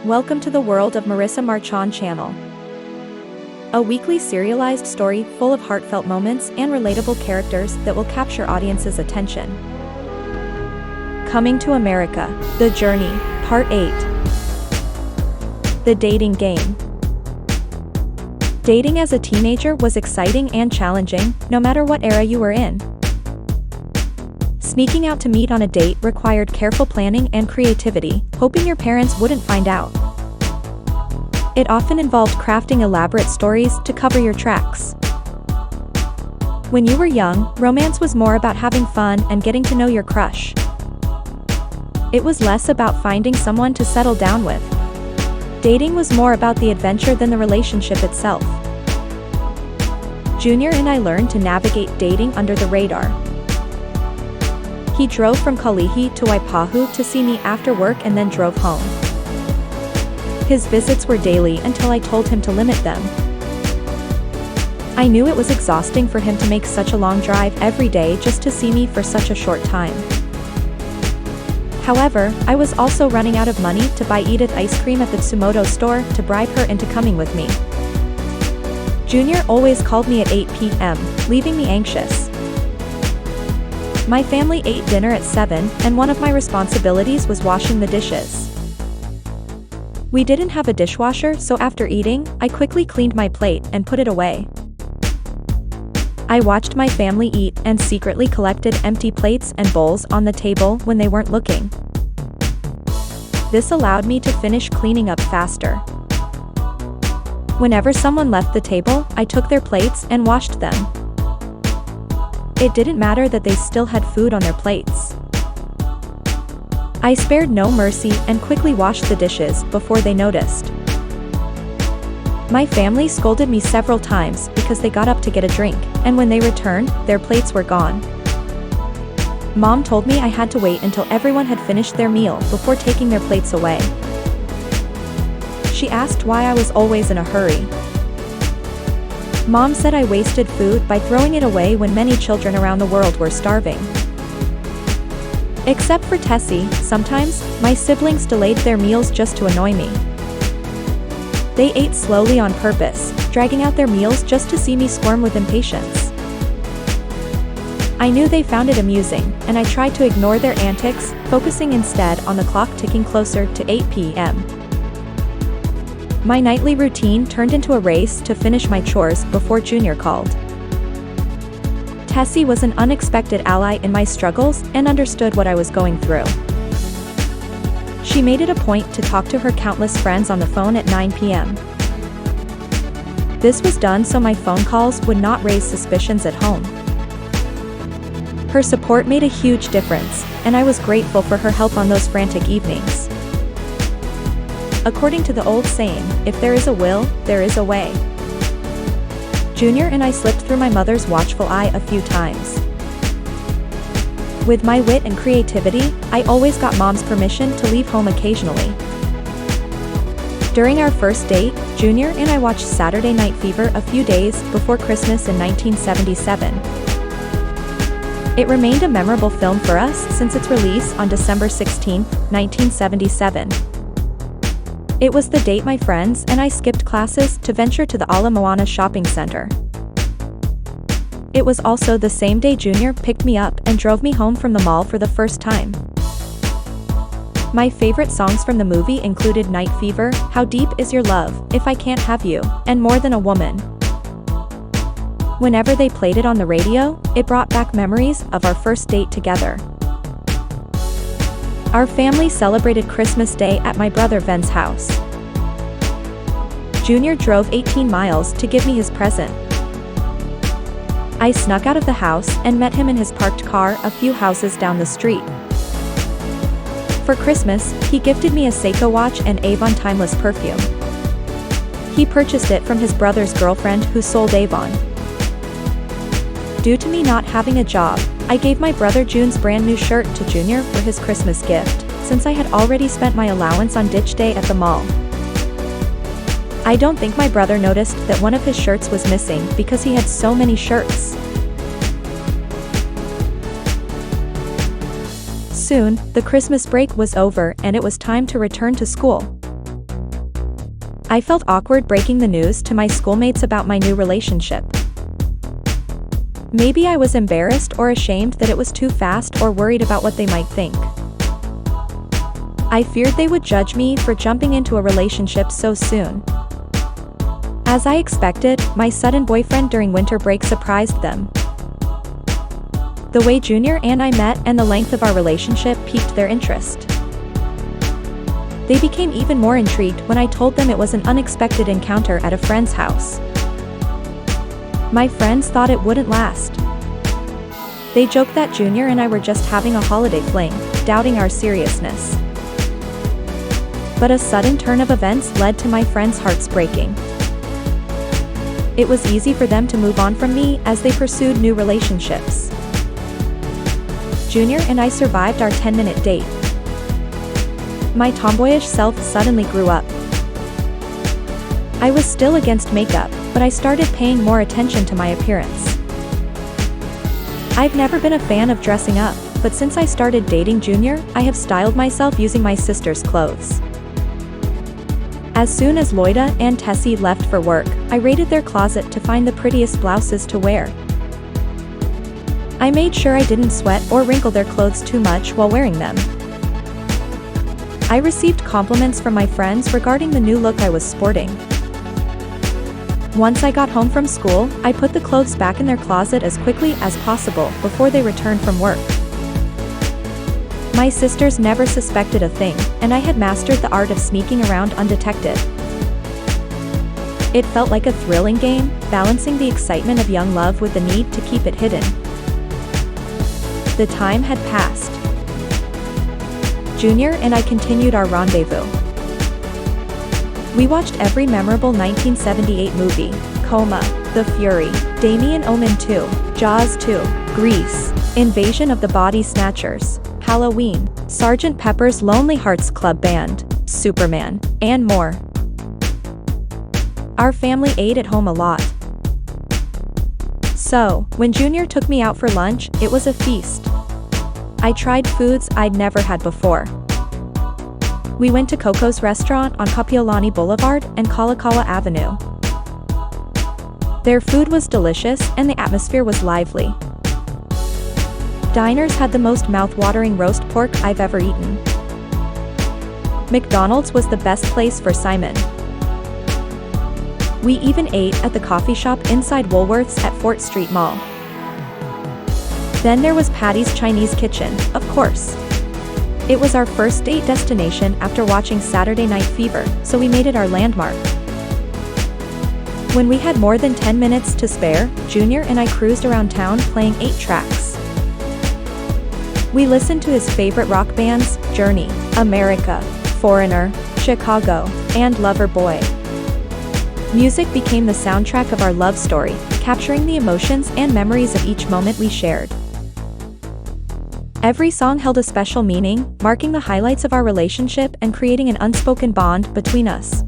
Welcome to the world of Marissa Marchan channel. A weekly serialized story full of heartfelt moments and relatable characters that will capture audience's attention. Coming to America, The Journey, Part 8. The dating game. Dating as a teenager was exciting and challenging, no matter what era you were in. Sneaking out to meet on a date required careful planning and creativity, hoping your parents wouldn't find out. It often involved crafting elaborate stories to cover your tracks. When you were young, romance was more about having fun and getting to know your crush. It was less about finding someone to settle down with. Dating was more about the adventure than the relationship itself. Junior and I learned to navigate dating under the radar. He drove from Kalihi to Waipahu to see me after work and then drove home. His visits were daily until I told him to limit them. I knew it was exhausting for him to make such a long drive every day just to see me for such a short time. However, I was also running out of money to buy Edith ice cream at the Tsumoto store to bribe her into coming with me. Junior always called me at 8 p.m., leaving me anxious. My family ate dinner at 7, and one of my responsibilities was washing the dishes. We didn't have a dishwasher, so after eating, I quickly cleaned my plate and put it away. I watched my family eat and secretly collected empty plates and bowls on the table when they weren't looking. This allowed me to finish cleaning up faster. Whenever someone left the table, I took their plates and washed them. It didn't matter that they still had food on their plates. I spared no mercy and quickly washed the dishes before they noticed. My family scolded me several times because they got up to get a drink, and when they returned, their plates were gone. Mom told me I had to wait until everyone had finished their meal before taking their plates away. She asked why I was always in a hurry. Mom said I wasted food by throwing it away when many children around the world were starving. Except for Tessie, sometimes, my siblings delayed their meals just to annoy me. They ate slowly on purpose, dragging out their meals just to see me squirm with impatience. I knew they found it amusing, and I tried to ignore their antics, focusing instead on the clock ticking closer to 8 p.m. My nightly routine turned into a race to finish my chores before Junior called. Tessie was an unexpected ally in my struggles and understood what I was going through. She made it a point to talk to her countless friends on the phone at 9 p.m. This was done so my phone calls would not raise suspicions at home. Her support made a huge difference, and I was grateful for her help on those frantic evenings. According to the old saying, if there is a will, there is a way. Junior and I slipped through my mother's watchful eye a few times. With my wit and creativity, I always got Mom's permission to leave home occasionally. During our first date, Junior and I watched Saturday Night Fever a few days before Christmas in 1977. It remained a memorable film for us since its release on December 16, 1977. It was the date my friends and I skipped classes to venture to the Ala Moana shopping center. It was also the same day Junior picked me up and drove me home from the mall for the first time. My favorite songs from the movie included Night Fever, How Deep Is Your Love, If I Can't Have You, and More Than a Woman. Whenever they played it on the radio, it brought back memories of our first date together. Our family celebrated Christmas Day at my brother Ven's house. Junior drove 18 miles to give me his present. I snuck out of the house and met him in his parked car a few houses down the street. For Christmas, he gifted me a Seiko watch and Avon Timeless perfume. He purchased it from his brother's girlfriend who sold Avon. Due to me not having a job, I gave my brother June's brand new shirt to Junior for his Christmas gift, since I had already spent my allowance on ditch day at the mall. I don't think my brother noticed that one of his shirts was missing because he had so many shirts. Soon, the Christmas break was over and it was time to return to school. I felt awkward breaking the news to my schoolmates about my new relationship. Maybe I was embarrassed or ashamed that it was too fast or worried about what they might think. I feared they would judge me for jumping into a relationship so soon. As I expected, my sudden boyfriend during winter break surprised them. The way Junior and I met and the length of our relationship piqued their interest. They became even more intrigued when I told them it was an unexpected encounter at a friend's house. My friends thought it wouldn't last. They joked that Junior and I were just having a holiday fling, doubting our seriousness. But a sudden turn of events led to my friends' hearts breaking. It was easy for them to move on from me as they pursued new relationships. Junior and I survived our 10-minute date. My tomboyish self suddenly grew up. I was still against makeup, but I started paying more attention to my appearance. I've never been a fan of dressing up, but since I started dating Junior, I have styled myself using my sister's clothes. As soon as Loida and Tessie left for work, I raided their closet to find the prettiest blouses to wear. I made sure I didn't sweat or wrinkle their clothes too much while wearing them. I received compliments from my friends regarding the new look I was sporting. Once I got home from school, I put the clothes back in their closet as quickly as possible before they returned from work. My sisters never suspected a thing, and I had mastered the art of sneaking around undetected. It felt like a thrilling game, balancing the excitement of young love with the need to keep it hidden. The time had passed. Junior and I continued our rendezvous. We watched every memorable 1978 movie: Coma, The Fury, Damien Omen 2, Jaws 2, Grease, Invasion of the Body Snatchers, Halloween, Sgt. Pepper's Lonely Hearts Club Band, Superman, and more. Our family ate at home a lot. So, when Junior took me out for lunch, it was a feast. I tried foods I'd never had before. We went to Coco's restaurant on Kapiolani Boulevard and Kalakaua Avenue. Their food was delicious and the atmosphere was lively. Diners had the most mouth-watering roast pork I've ever eaten. McDonald's was the best place for Simon. We even ate at the coffee shop inside Woolworths at Fort Street Mall. Then there was Patty's Chinese Kitchen, of course. It was our first date destination after watching Saturday Night Fever, so we made it our landmark. When we had more than 10 minutes to spare, Junior and I cruised around town playing 8 tracks. We listened to his favorite rock bands: Journey, America, Foreigner, Chicago, and Loverboy. Music became the soundtrack of our love story, capturing the emotions and memories of each moment we shared. Every song held a special meaning, marking the highlights of our relationship and creating an unspoken bond between us.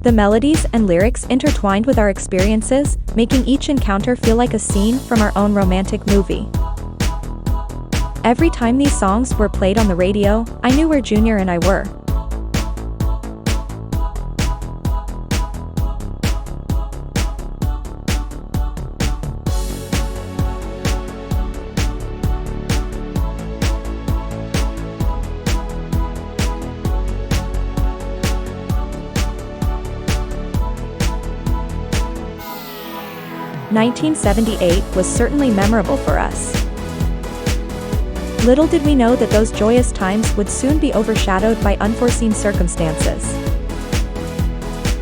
The melodies and lyrics intertwined with our experiences, making each encounter feel like a scene from our own romantic movie. Every time these songs were played on the radio, I knew where Junior and I were. "1978 was certainly memorable for us. Little did we know that those joyous times would soon be overshadowed by unforeseen circumstances.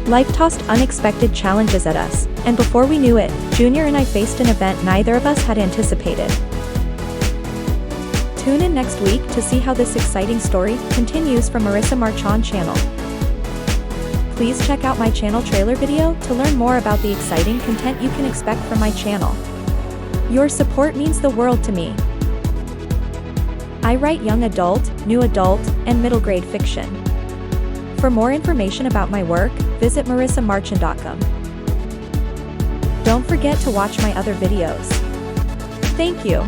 Life tossed unexpected challenges at us, and before we knew it, Junior and I faced an event neither of us had anticipated. Tune in next week to see how this exciting story continues from Marissa Marchan channel. Please check out my channel trailer video to learn more about the exciting content you can expect from my channel. Your support means the world to me. I write young adult, new adult, and middle grade fiction. For more information about my work, visit marissamarchan.com. Don't forget to watch my other videos. Thank you.